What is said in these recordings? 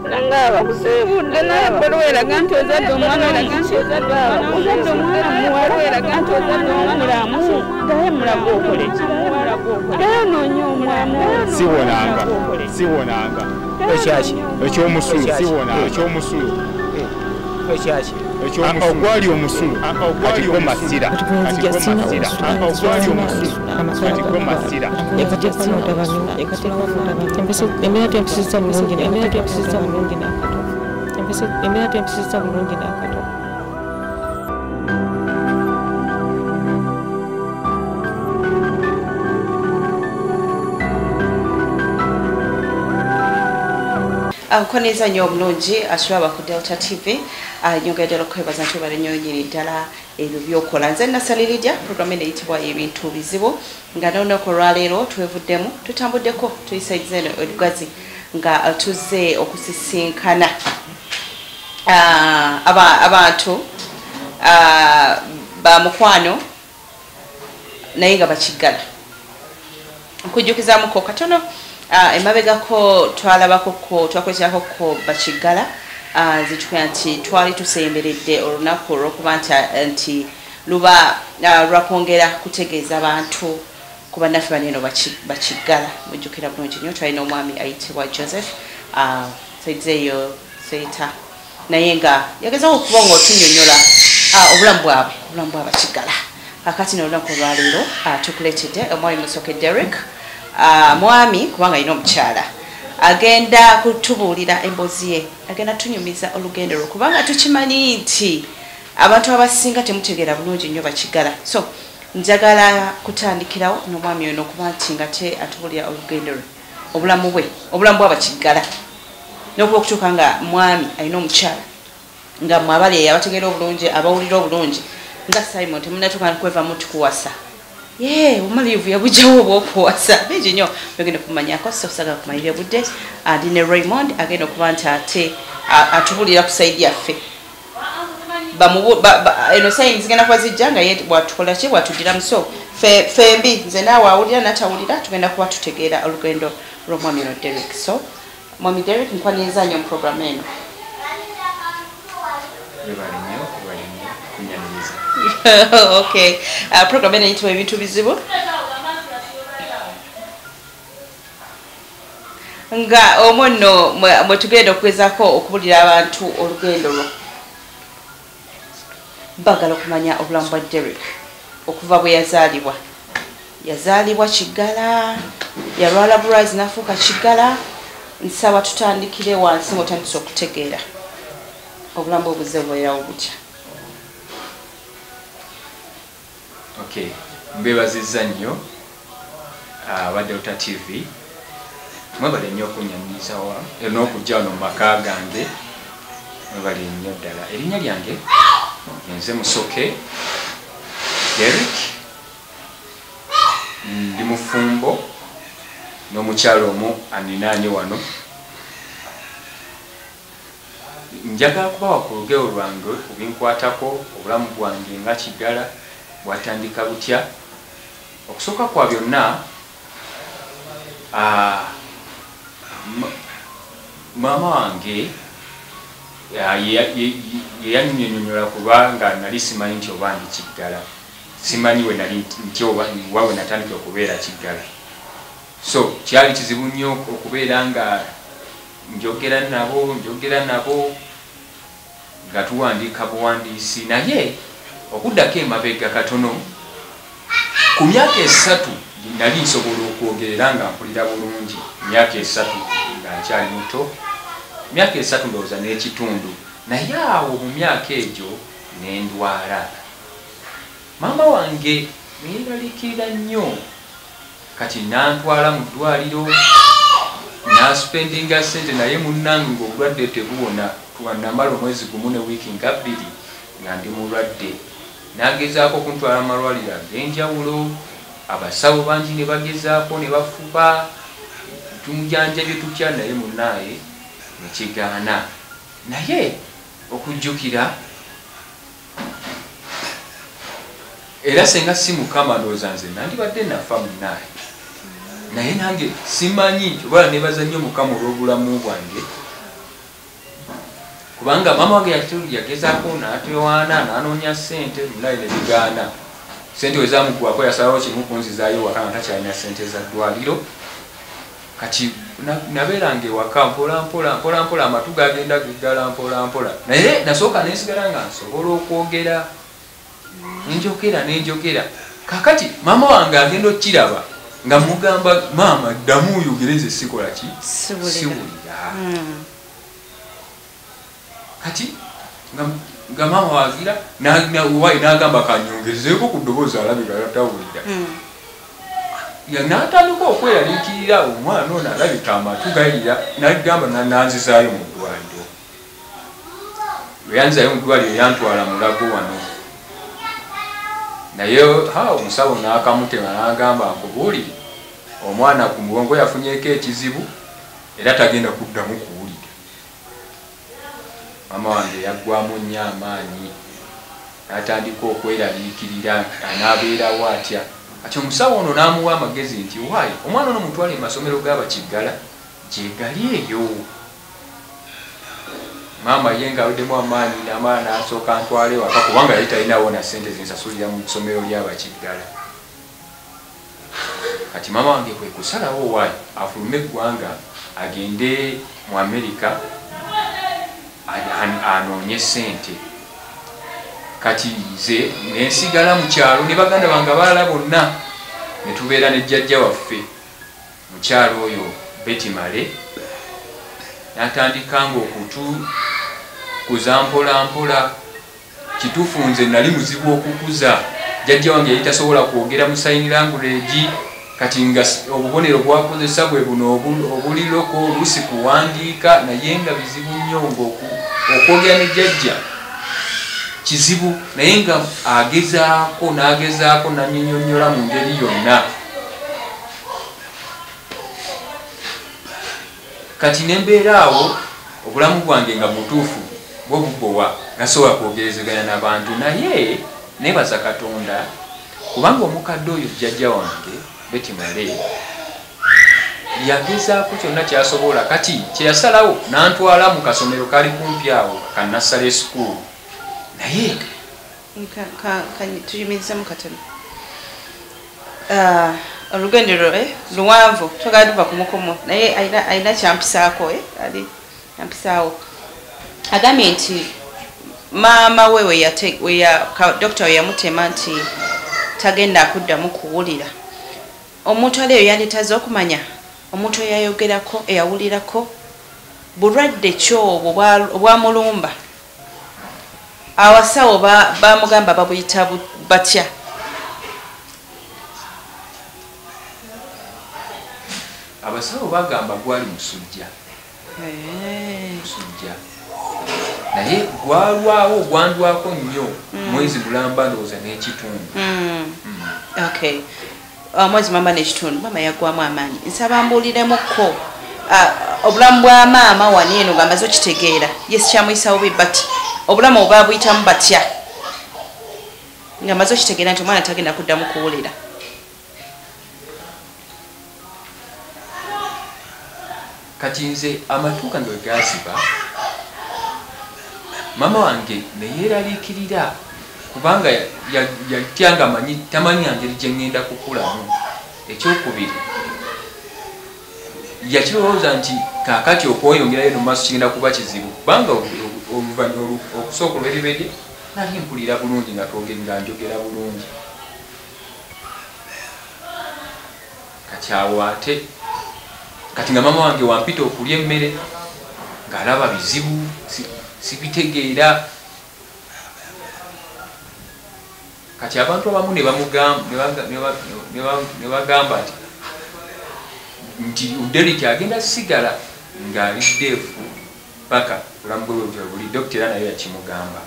nangaba kusibudde naye bolweraga nti ozadde omwana ozadde omwana muwala weraga nti ozadde omulamu naye mulago okole naye noonya omulamu siwonanga ekyaki ekyomusulu siwonanga ekyomusulu ekyaki ogwali omusulu kati gwe masira ogwali omusulu kati gwe masira embeera tempisiza bulungi n'akato Nkoneza nnyo obulungi asiraba ku Delta TV nyongeddera okwebaza nti obale nnyo nyini ddala ebyo byokola nze nasaliriddya programu eno eyitibwa ebintu bizibu nga n'olunaku olwaleero twevuddemu tutambuddeko tuyisaiza eno olugazi nga tuzze okusisinkana abantu ba mukwano naye nga bakiggala nkujjukizamuko katono emabegako twakozesako ko bakiggala zitukira nti twali tusemberedde olunaku olw'okuba nti luba lwakwongera kutegeeza abantu ku bannaffe baneno bakiggala mujjukira bulungi nnyo twalina omwami ayitibwa Joseph saizeeyo seeta naye nga yagezaho okuba nga otunyonyola obulamu bwabwe bakiggala kakati n'olunaku olwaleero tukuleetedde omwami Musoke Derek mwami kubanga alina omukyala agenda kutubuulira emboozi ye agenda tunyumiza olugendo lwo kubanga tukimanyi nti abantu abasinga temutegeera bulungi nnyo bakiggala so njagala kutandikirawo n'omwami ono okuba nti nga te atubuulira olugendo lwe obulamu bw'abakiggala n'okuba okutuuka nga mwami alina omukyala nga mwabali abategeera obulungi abawulira obulungi nga Simon temunatuuka kwevamu tukuwasa omalivu yabujjawo obwokuwasa bingi nnyo byogenda kumanyako so saga kumalira budde ndine Raymond agenda okuba nti ate atubulira ku saidi yaffe eno sayini zigenda kuba zijja nga ye bwatukola ki bwatugiramu so fembi nze naawe awulira natawulira tugenda kuba tutegeera olugendo lw'omwami no Derek so mwami Derek nkwaniriza nnyo mu programu eno okay program eno eyitibwa ebintu bizibu nga omwo nno mwe tugenda okugezaako okubulira abantu olugendo lwo bagala okumanya obulamu bwa Derek okuva bwe yazaalibwa kiggala yalwala bulwazi n'afuuka kiggala nsaba tutandikire wansi ng'otandise okutegeera obulamu obuze bwerawo butya. Okay, mbebazizza nnyo aba Delta TV mwebale nnyo okunyanyisa n'okujja wano mu maka gange mwebale nnyo ddala erinnya lyange nze Musoke Derek ndi mufumbo n'omukyalo omu aninaanye wano njagala kubawa ku lugero lwange obinkwatako obulamu bwange nga kiggala bwatandika butya okusooka kwa byonna mama wange yeyanyonyonyola kubanga nali simanyi nti oba ndi kiggala simanyi we nali nti oba wawe natandika okubeera kiggala so kyali kizibu nnyo okubeera nga njogera nabo nga tuwandiika buwandiisi naye okuddako emabega katono ku myaka 3 nali nsobola okwogerera nga mpulira bulungi myaka 3 nga nkyali muto myaka 3 ndowooza n'ekitundu naye awo mu myaka egyo nendwala mama wange neeralikirira nnyo kati nantwala mu ddwaliro naspendinga sente naye munnange ng'obulwadde tebuwona tuwanamala omwezi gumu ne wiiki nga 2 nga ndi mulwadde nagezaako okuntwala amalwaliro ag'enjawulo abasawo bangi ne bagezaako ne bafuba tumujanjabye tutya naye munnaye nekigaana naye okujjukira era senga si mukama ndowooza nze nandibadde nafa munnaye naye nange simanyi oba nebaza nnyo mukama olw'obulamu bwange kubanga mama wange yagezaako n'atyowaana n'anoonya ssente mulayi ne bigaana ssente we zaamugwako yasalawo kimu kunzizaayo waka nga takyalina ssente za ddwaliro kati nabeeranga ewaka mpolampola amatu gagenda giggala mpolampola naye nasooka nensigala nga nsobola okwogera nenjogera kakati mama wange agenda okiraba nga mugamba maama ddamu oyogereze sikola ki siwulira kati nga mama wagira n'agamba kanyongezeeko ku ddoboozi alabika tawulira n'atandika okweraliikirira omwana ono alabika amatu gayira nagamba nanzizaayo mu ddwaliro yanzaayo mu ddwaliro yantwala mulago wano naye omusawo n'akamutema n'agamba nkubuulire omwana ku mugongo yafunyeeko ekizibu era tagenda kuddamu kuwulira mama wange yaggwamu nnyo amaanyi n'atandika okweraliikirira anaabeerawo atya ati omusawo ono n'amuwa amagezi nti waayi omwana ono mutwale masomero g'abakiggala gyegali eyo maama ye ngaaweddemu amaanyi n'amala n'asooka ntwale waka kubanga yali talinawo na ssente zensasulira mu ssomero ly'abakiggala kati maama wange kwe kusalawo waayi afulume eggwanga agende mu Amerika anoonye ssente kati nze nensigala mu kyalo ne baganda bange abalala bonna ne tubeera ne jjajja waffe mukyalo oyo Betimale n'atandikanga okutukuza mpolampola kituufu nze nali muzibu okukuza jjajja wange yali tasobola kwogera mu sign language kati nga obubonero bwakozesa bwe buno obuliroko oluusi kuwandiika naye nga bizibu nnyo okwogera ne jjajja kizibu naye nga agezaako nannyonnyonnyola mu ngeri yonna kati nembeera awo obulamu bwange nga butuufu bwo bubowa nasobola kwogerezeganya n'abantu naye nebaza Katonda kubanga omukadde oyo jjajja wange Betimale yagezaako kyonna kyasobola kati kyeyasalawo n'antwala mu kasomero kali kumpi awo ka Nursery School naye tuyimirizemu katono olugendo luwanvu twagala tuva ku mukomo naye alina kyampisaako ali yampisaawo agambye nti maama we dokita we yamutema nti tagenda akuddamu kuwulira omuntu ali eyo yanditaze okumanya omuntu eyayogerako eyawulirako bulwadde ki obwo obwamulumba abasawo bamugamba babuyita batya abasawo bagamba gwali musujja naye gwalwawo gwandwako nnyo mwezi mulamba ndowooza n'ekitundu okay mwezi mulamba n'ekitundu maama yaggwamu amaanyi nsaba mbuuliremukko obulamu bwa maama wano eno nga amaze okitegeera yesi kyamuyisawo be bati obulamu oba buyitamu batya nga amaze okitegeera nti omwana tagenda kuddamu kuwulira kati nze amatu gange wegaziba maama wange neyeeraliikirira kubanga yatyanga tamanyi ngeri gye ŋŋenda kukulamu ekyokubiri yakirowooza nti kaakati okweyongerayo no maaso kigenda kuba kizibu kubanga okusooka olw'ebibedde nali mpulira bulungi nga njogera bulungi kati awo ate kati nga maama wange wampita okulya emmere ng'alaba bizibu sibitegeera kati abantu abamu ne bagamba nti Derrick agenda sigala ng'ali ddeefu paka bulamu bwe buli dokita era naye yakimugamba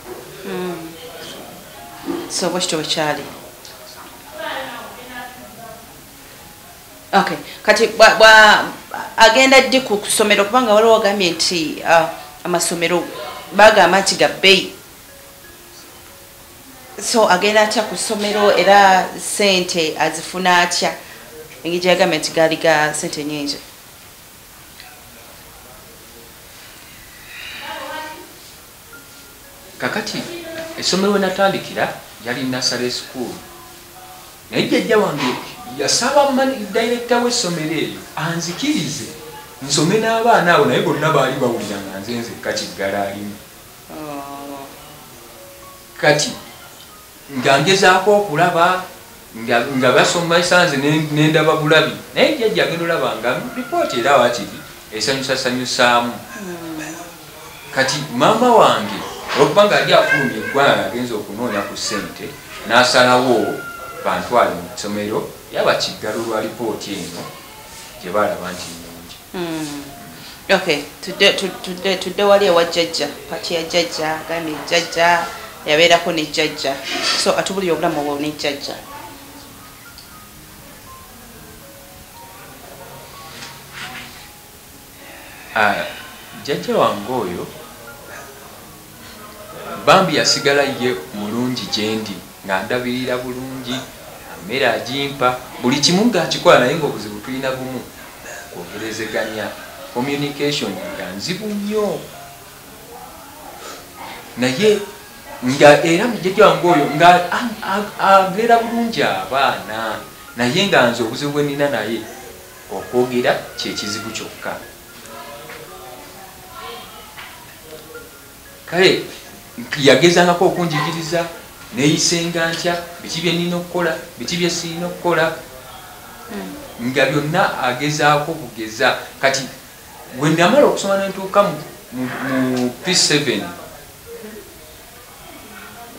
so bwekityo bwe kyali okay kati agenda ddi ku kusomero kubanga waliwo wagambye nti amasomero bagamba nti ga bbeeyi so agenda atya ku ssomero era ssente azifuna atya engeri gyeyagambye nti gaali ga ssente nyingi kakati essomero we natandikira yali nursery school naye jjajja wange yasaba director w'essomero eyo anzikirize nsome n'abaana abo naye bonna baali bawulira nga nze nzekka Kiggala alimu kati nga ngezaako okulaba nga basoma esanze nendaba bulabi naye jjajja agenda olaba nga ripooti era wakiri esanyusasanyusaamu kati maama wange olwokubanga ali afulumya eggwanga agenza okunoonya ku ssente n'asalawo bantwale mu ssomero yaba Kiggala olwa ripooti eno gye balaba nti nnungi. Okay, tudde wali ewa jjajja pati ya jjajja gambye jjajja yabeerako ne jjajja so atubulira obulamu obwo ne jjajja. Jjajja wange oyo bambi yasigala ye mulungi gyendi nga ndabirira bulungi mmere agimpa buli kimu ng'akikola naye ng'obuzibu tulina bumu kwogerezeganya communication nga nzibu nnyo naye nga era mujjajja wange oyo nga abeera bulungi abaana naye nga nze obuzibu bwe nnina naye okwogera kyekizibu kyokka. Kale yagezangako okunjigiriza neeyisenga ntya biki bye nnina okukola biki bye sirina okukola nga byonna agezaako bugeza. Kati bwe namala okusoma nentuuka mu P7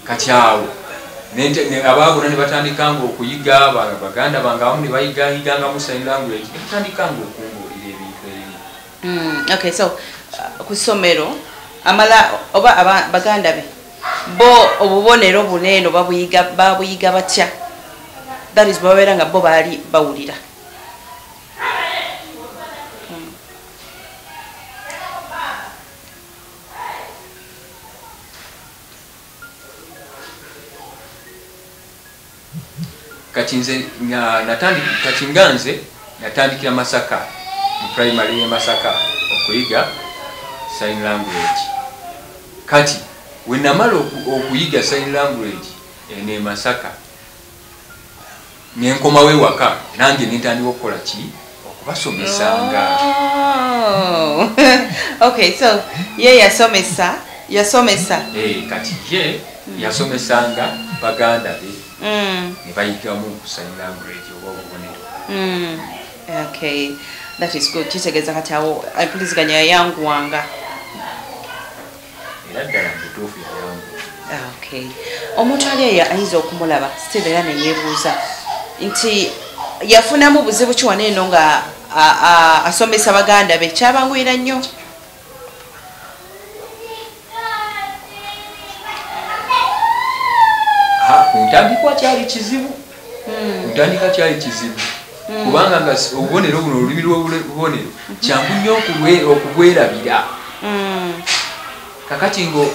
kati awo abaabona ne batandikanga okuyiga baganda bange abamu ne bayigayigangamu sign language ne batandikanga okungoolera ebintu ebimu. Okay, so ku ssomero amala oba baganda be bo obubonero buneeno babuyiga batya? That is babeera nga bo baali bawulira. Kati nze natandikira Masaka mu primary ye Masaka okuyiga sign language. Kati we namala okuyiga sign language ene Masaka nenkomawo ewaka nange nentandika okukola ki okubasomesanga. Okay, so ye yasomesa kati ye yasomesanga baganda be ne bayigamu sign language oba obubonero. Okay, that is good. Kitegeeza kati awo empuliziganya yayanguwanga. Era ddala mutuufu yayangu. Okay, omuntu ali eyo ayinza okumulaba still era neyeebuuza nti yafunamu buzibu ki wano eno nga asomesa baganda be kyabanguyira nnyo? Kuntandikwa kyali kizibu. Kuntandika kyali kizibu. Kubanga nga obubonero buno olulimi lw'obubonero kyangu nnyo okubwerabira. Kakati ngo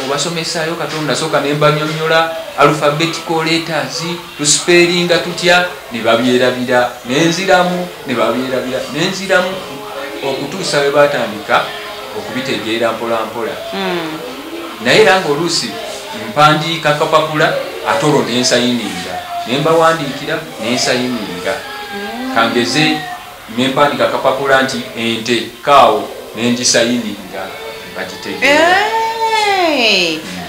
obasomesaayo Katonda sooka ne mbanyonnyola alphabetical letters tuspellinga tutya ne babyerabira nenziramu ne babyerabira nenziramu okutuusa we batandika okubitegeera mpola mpola. Naye era ng'oluusi mpandiika kapapula ate olwo nensayininga ne mbawandiikira nensayininga kangeze ne mpandika kapapula nti ente kaawo nengisayininga bagitegeera.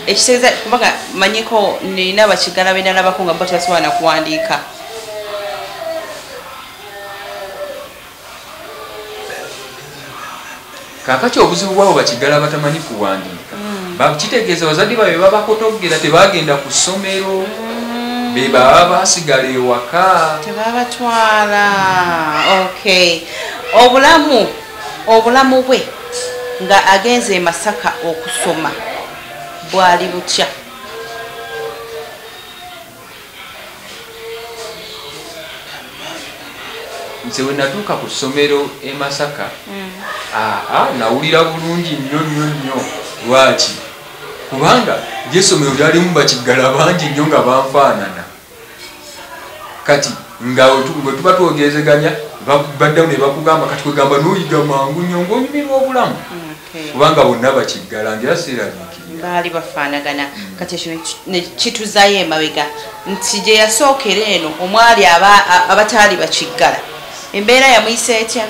Ekitegeeza kubanga manyiko nina Abakigala be nalabako nga bo tebasobola na kuwandiika. Kaakati obuzibu bwabo Bakigala batamanyi kuwandiika bakitegeeza bazadde babe babakotogera tebagenda ku ssomero be baba basigala ewaka tebabatwala. Okay, obulamu bwe nga agenze Masaka okusoma bwali butya? nze we natuuka ku ssomero e Masaka nawulira bulungi nnyo. Lwaki? Kubanga ly'essomero lyalimu Bakigala bangi nnyo nga banfaanana. Kati nga bwe tuba twogerezeganya baddamu ne bakugamba kati kwegamba n'oyiga mangu nnyo ng'onyumirwa obulamu. kubanga bonna bakiggala ngera seeraliikirira baali bafaanagana kati ekyo ne kituzaayo emabega nti gye yasookera eno omwali abataali bakiggala embeera yamuyisa etya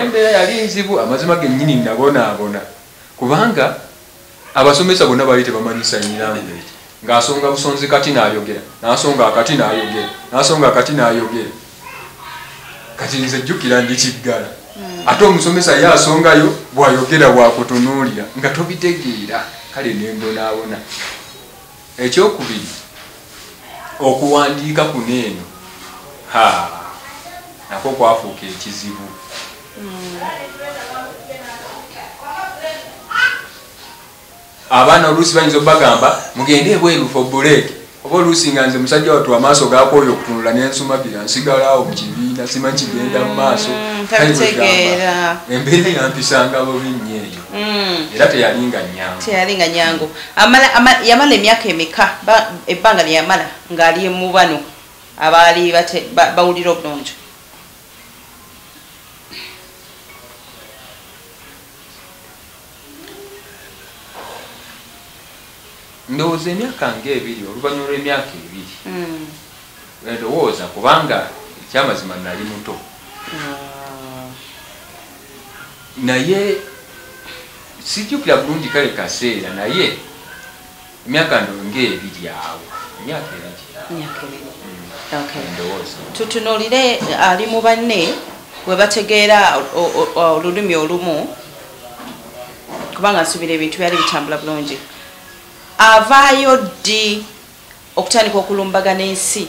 embeera yali nzibu amazima gennyini nabonaabona kubanga abasomesa bonna baali tebamanyisa language ng'asonga busonzi kati n'ayogera n'asonga akati n'ayogera n'asonga akati n'ayogera kati nze jjukira ndi kiggala ate omusomesa ye asongayo bw'ayogera bwakutunuulira nga tobitegeera kale nembonaabona ekyokubiri okuwandiika kuno eno nako kwafuuka ekizibu abaana oluusi bayinza obagamba mugende ebweru for break oba oluusi nga nze musajja wattu amaaso gakooyo okutunula n'ensumabira nsigalawo mu kibiina simanyi kigenda mu maaso embeera yampisanga bubi nnyo eyo era teyalinga nyangu yamala emyaka emeka ebbanga lyeyamala ng'ali mu bano abaali bawulira obulungi ndowooza emyaka ng'ebiri oluvannyuma lw'emyaka ebiri ndowooza kubanga ekyamazima nali muto naye sijjukira bulungi kale kaseera naye emyaka ng'ebiri awo emyaka ebiri ndowooza tutunuulire ali mu banne bwe bategeera olulimi olumu kubanga nsuubira ebintu byali bitambula bulungi avaayo ddi okutandika okulumbagana ensi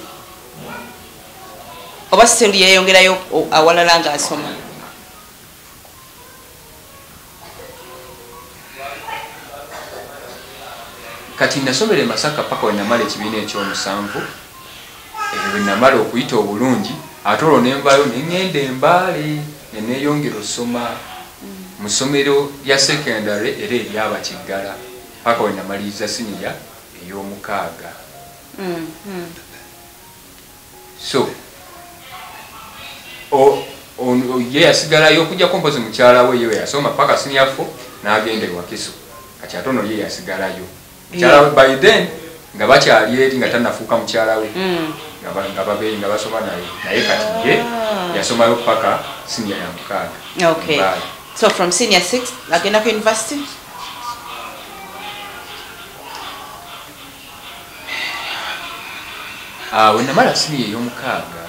oba sitelu yeyongerayo awalala ng'asoma kati nasomera e Masaka paka we namala ekibiina ekyomusanvu bwe namala okuyita obulungi ate olwo nenvayo neŋŋenda Embaale neneeyongera osoma mu ssomero lya secondary era eryabakiggala paka we namaliriza siniya ey'omukaaga so ye yasigalayo okujjako mpozi mukyala we yewe yasoma paka siniya 4 n'agenda ewa Kiso kati ate ono ye yasigalayo mukyala we by then nga bakyali eri nga tannafuuka mukyala we nga babeeyi nga basoma naye kati ye yasomayo paka siniya ya mukaaga. So from senior 6 agenda ku university we namala siniya ey'omukaaga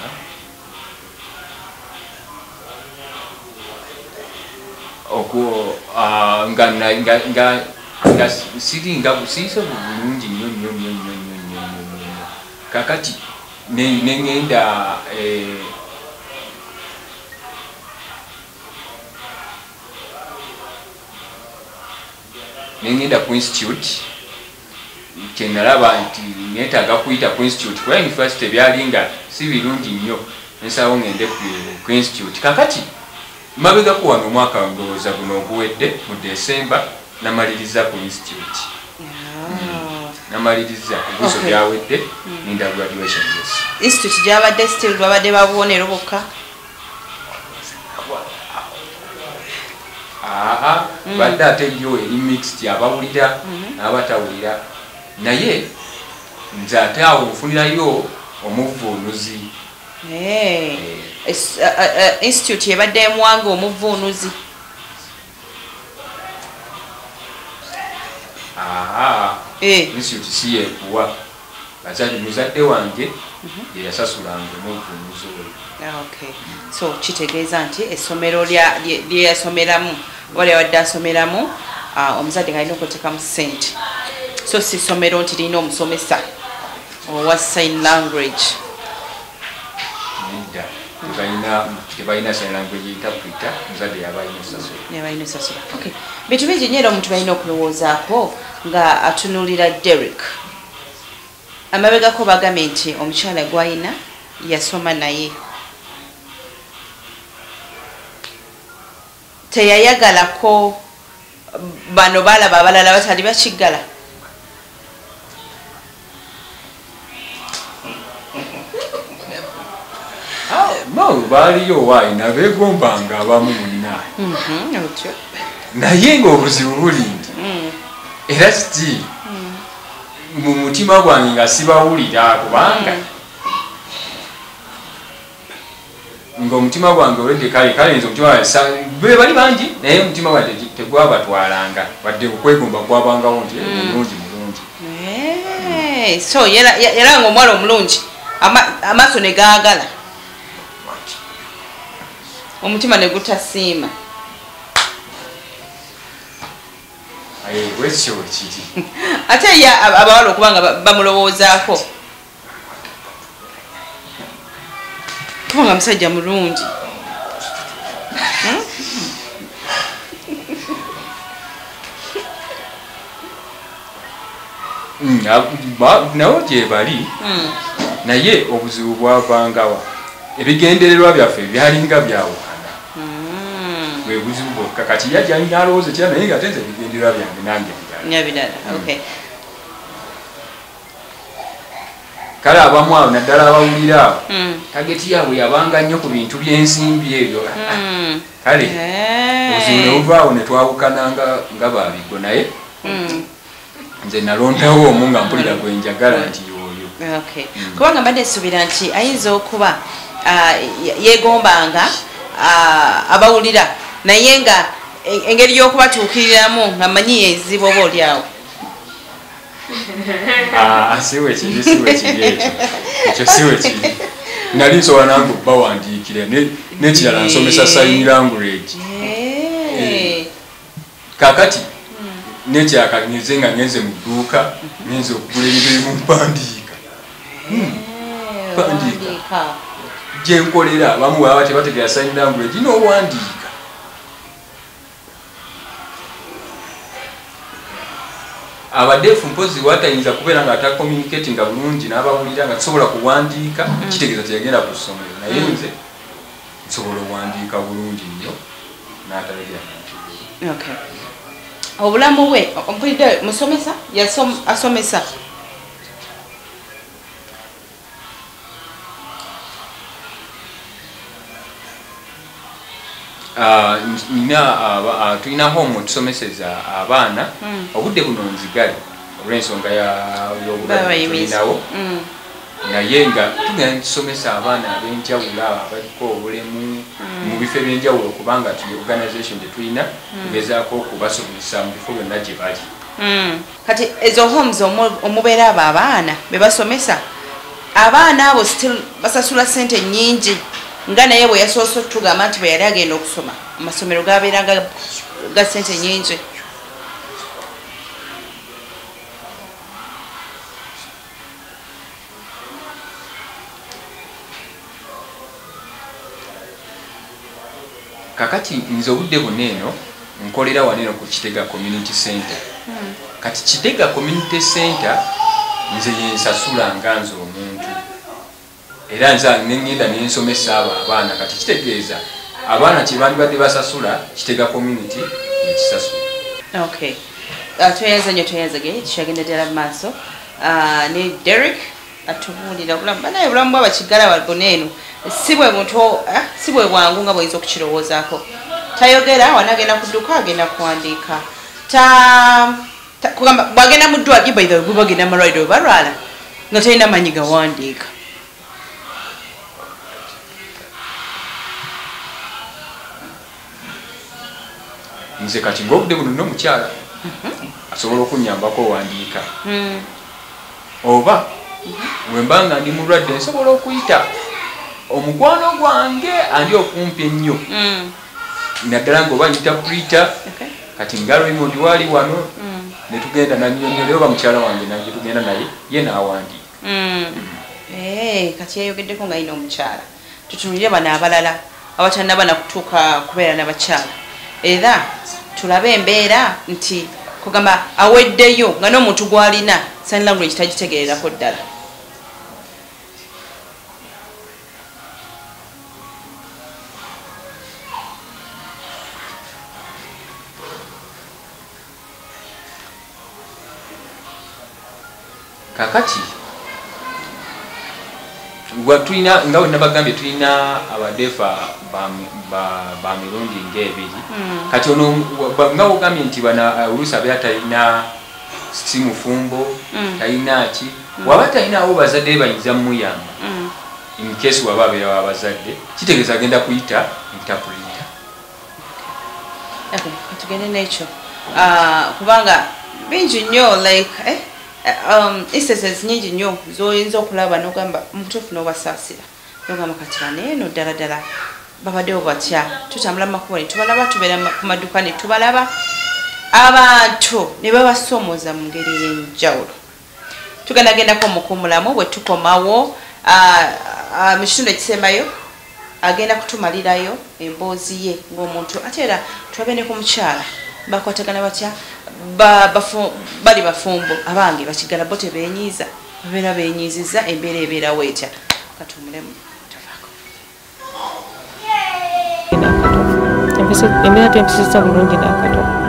nga siringa busiise bulungi nnyo kakati neŋŋenda neŋŋenda ku institute kyenalaba nti neetaaga kuyita ku institute kuba university byalinga si birungi nnyo ensalawo ngende ku institute kakati mabegako wano omwaka ndowooza guno oguwedde mu December namaliriza ku institute namaliriza ebiso byawedde ninda graduation yes institute gyabadde still babadde babubonero bokka badde ate yo eri mixed abawulira n'abatawulira naye nze ate awo nfunirayo omuvuunuzi institute yebadde emuwanga omuvuunuzi institute si yeekuwa muzadde wange ye yasasulanga omuvuunuzi oyo. So kitegeeza nti essomero lyeyasomeramu oba lyabadde asomeramu omuzadde nga alina okuteekamu ssente so si ssomero nti lirina omusomesa owa sign language tebalina sign language interpreter muzadde yabalina esasula bintu bingi nnyo era omuntu balina okulowoozaako nga atunuulira Derek amabegako bagambye nti omukyala gwalina yasoma naye teyayagalako bano balaba abalala batali bakiggala no baaliyo waayina beegombanga abamu munnaye otyo naye ng'obuzibu buli nti era kiti mu mutima gwange nga sibawulira kubanga ng'omutima gwange olwedde kale nze omutima wange be bali bangi naye omutima gwange tegwabatwalanga wadde okwegomba gwabangawo nti mulungi so era ng'omuwala omulungi amaaso ne gaagala omutima ne gutasiima wekyo kiri ate ye abawala okuba nga bamulowoozaako kubanga musajja mulungi nawo gyebali naye obuzibu bwavangawa ebigendererwa byaffe byalinga byawukana bwe buzibu bwokka kati yajja alowooza kira naye nga tenze ebigendererwa byange nange birala kale abamu awo naddala abawulira awo tageti yaabwe yabanga nnyo ku bintu by'ensimbi ebyo kale obuzibu ne buvaawo ne twawukana nga babigo naye nze nalondawo omu nga mpulira gwe njagala nti yoyo kubanga mbadde nsuubira nti ayinza okuba yeegombanga abawulira naye nga engeri y'okubatuukiriramu nga manyi yezibu oba oli awo siwe kiri ekyo siwe kiri nali nsobola nange bawandiikira n'ekirala nsomesa sign language kakati nekyakanize nga ngenze mu dduuka ngenze okugula ebintu ebimu mpandiika gyenkolera abamu baba tebategera sign language n'owandiika abadeefu mpozi watayinza kubeera nga atakommunicatinga bulungi n'abawulira nga tusobola kuwandiika kitegeeza teyagenda ku ssomero naye nze nsobola owandiika bulungi nnyo n'atalegera obulamu bwe ompulidde musomesa asomesa tulina homu tusomeseza abaana obudde buno nzigale olw'ensonga y'obulwadde tulinawo naye nga tugenda tusomesa abaana ab'enjawulo abaliko obulemu mu bifo ebyenjawulo kubanga tuli organisation tetulina tugezaako okubasomesa mu bifo byonna gye bali kati ezo homes omubeera abo abaana be basomesa abaana abo still basasula ssente nnyingi nga naye bwe yasoose tugamba nti bwe yali agenda okusoma amasomero gabeeranga ga ssente nnyingi kakati nze obudde bonna eno nkolera waneeno ku Kitega Community Center kati Kitega Community Center nze yensasula nga nze omuntu era nze nengenda nensomesa abo abaana kati kitegeeza abaana kye bandibadde basasula Kitega Community ekisasula tweyanza nnyo tweyanzage tukyagenda ddala mu maaso ne Derek atubuulira obulamu banaye obulamu bw'Abakigala bonna eno si bwe bwangu nga bw'oyinza okukirowoozaako tayogera wanagenda ku dduka agenda kuwandiika kugamba bwagenda mu ddwaliro by the way bagenda amalwaliro balwala nga talina manyi gawandiika nze kati ng'obudde buno n'omukyala asobola okunyambako owandiika oba bwembanga ndi mulwadde nsobola okuyita omukwano gwange andi okumpi ennyo naddala ngaoba interpreter kati ngalo imodi wali wano netugenda nanyonyoleyo bamukyala wange nange tugenda naye ye n'awandiika kati yayogeddeko nga yina omukyala tutunulire bano abalala abatanaba nakutuuka kubeera n'abakyala era tulabe embeera nti kugamba aweddeyo nga n'omuntu gw'alina sign language tagitegererako ddala kakati tulina nga nabagambye tulina abadefa ba mirundi ng'ebiri kati ono nga wogambye nti bana oluusi abeera talina si mufumbo talina ki waba talinawo bazadde bayinza muyamba in case waba abeera wabazadde kitegeeza agenda kuyita interpreter. Tugende n'ekyo kubanga bingi nnyo like instances nyingi nnyo zoyinza okulaba n'ogamba mutuufu n'obasaasira n'ogamba kati baneeno ddala ddala babaddewo batya tutambula makubo ne tubalaba tubeera ku maduuka ne tubalaba abantu ne babasomooza mu ngeri ey'enjawulo. Tugendagendako mukumulamu bwe tukomawo mu kitundu ekisembayo agenda kutumalirayo emboozi ye ng'omuntu ate era tulabe ne ku mukyala bakwatagana batya bali bafumbo abange Bakiggala bo tebeenyiiza babeera beenyiizizza embeera ebeerawo etya katumulemu tavaako embeera tempisizza bulungi n'akatono.